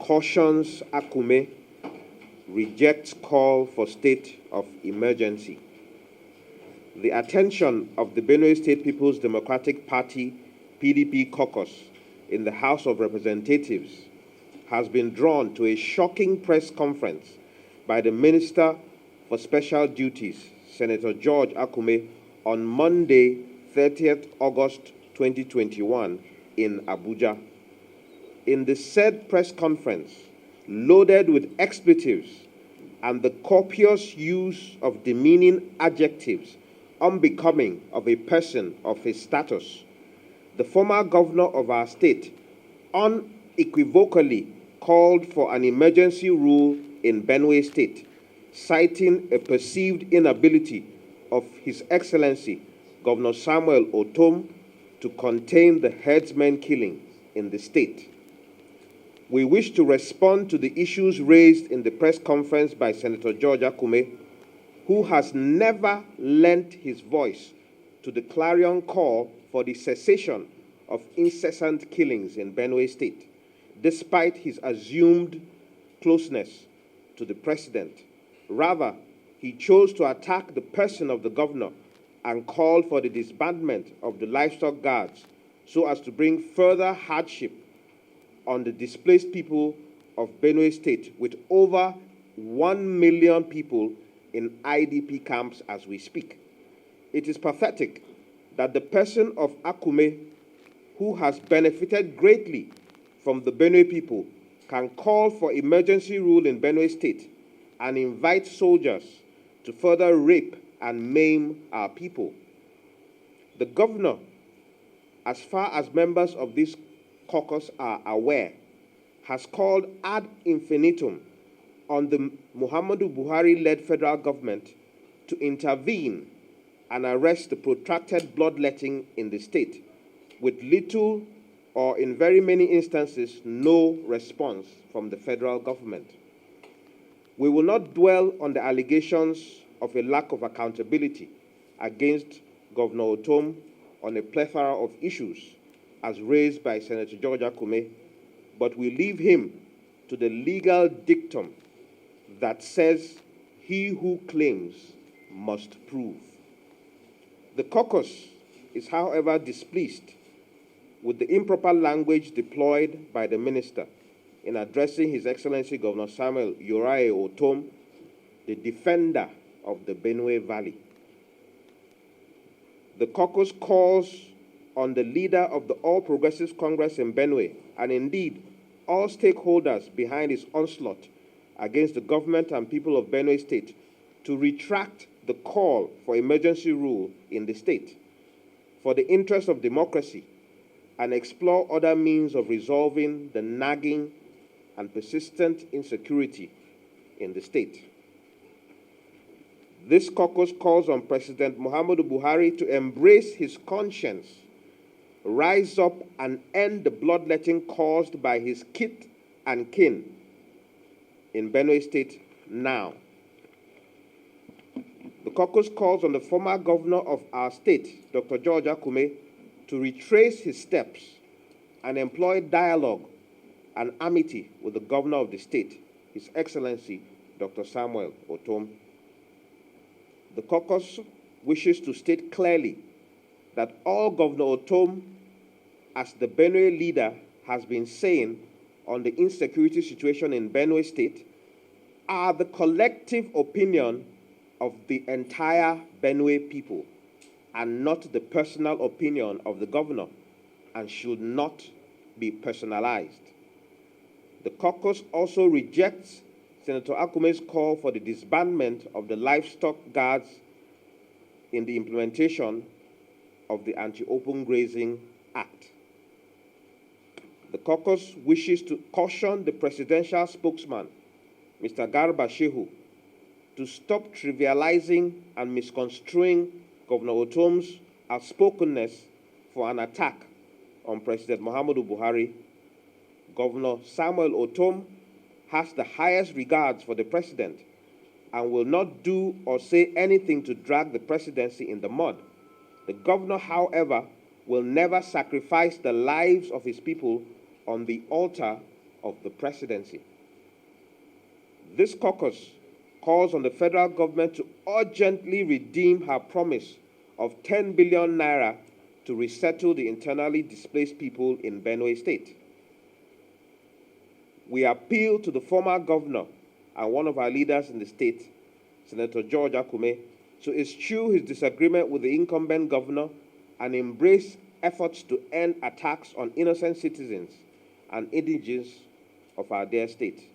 cautions Akume, rejects call for state of emergency. The attention of the Benue State People's Democratic Party (PDP) caucus in the House of Representatives has been drawn to a shocking press conference by the Minister for Special Duties, Senator George Akume, on Monday, 30th August 2021 in Abuja. In the said press conference, loaded with expletives and the copious use of demeaning adjectives unbecoming of a person of his status, the former governor of our state unequivocally called for an emergency rule in Benue State, citing a perceived inability of His Excellency Governor Samuel Otom to contain the herdsmen killing in the state. We wish to respond to the issues raised in the press conference by Senator George Akume, who has never lent his voice to the clarion call for the cessation of incessant killings in Benue State, despite his assumed closeness to the president. Rather, he chose to attack the person of the governor and call for the disbandment of the livestock guards so as to bring further hardship on the displaced people of Benue State, with over 1 million people in IDP camps as we speak. It is pathetic that the person of Akume, who has benefited greatly from the Benue people, can call for emergency rule in Benue State and invite soldiers to further rape and maim our people. The governor, as far as members of this caucus are aware, has called ad infinitum on the Muhammadu Buhari-led federal government to intervene and arrest the protracted bloodletting in the state, with little or, in very many instances, no response from the federal government. We will not dwell on the allegations of a lack of accountability against Governor Otom on a plethora of issues as raised by Senator George Akume, but we leave him to the legal dictum that says he who claims must prove. The caucus is, however, displeased with the improper language deployed by the minister in addressing His Excellency Governor Samuel Uriah Otom, the defender of the Benue Valley. The caucus calls on the leader of the All Progressives Congress in Benue, and indeed all stakeholders behind his onslaught against the government and people of Benue State, to retract the call for emergency rule in the state for the interest of democracy and explore other means of resolving the nagging and persistent insecurity in the state. This caucus calls on President Muhammadu Buhari to embrace his conscience, rise up and end the bloodletting caused by his kith and kin in Benue State now. The caucus calls on the former governor of our state, Dr. George Akume, to retrace his steps and employ dialogue and amity with the governor of the state, His Excellency Dr. Samuel Otom. The caucus wishes to state clearly that all Governor Otom, as the Benue leader, has been saying on the insecurity situation in Benue State are the collective opinion of the entire Benue people and not the personal opinion of the governor, and should not be personalized. The caucus also rejects Senator Akume's call for the disbandment of the livestock guards in the implementation of the Anti-Open Grazing Act. The caucus wishes to caution the presidential spokesman, Mr. Garba Shehu, to stop trivializing and misconstruing Governor Otom's outspokenness for an attack on President Muhammadu Buhari. Governor Samuel Otom has the highest regards for the president and will not do or say anything to drag the presidency in the mud. The governor, however, will never sacrifice the lives of his people on the altar of the presidency. This caucus calls on the federal government to urgently redeem her promise of 10 billion naira to resettle the internally displaced people in Benue State. We appeal to the former governor and one of our leaders in the state, Senator George Akume, to eschew his disagreement with the incumbent governor and embrace efforts to end attacks on innocent citizens and indigenes of our dear state.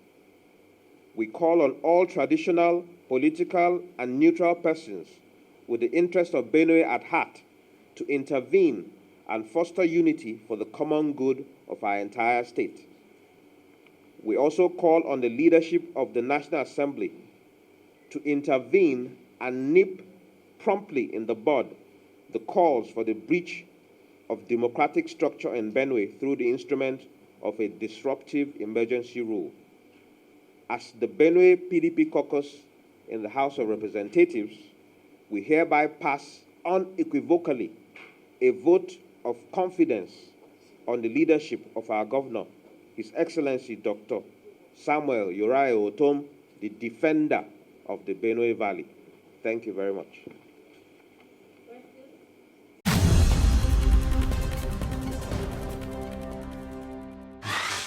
We call on all traditional, political, and neutral persons with the interest of Benue at heart to intervene and foster unity for the common good of our entire state. We also call on the leadership of the National Assembly to intervene and nip promptly in the bud the calls for the breach of democratic structure in Benue through the instrument of a disruptive emergency rule. As the Benue PDP caucus in the House of Representatives, we hereby pass unequivocally a vote of confidence on the leadership of our governor, His Excellency Dr. Samuel Uriah Otom, the defender of the Benue Valley. Thank you very much.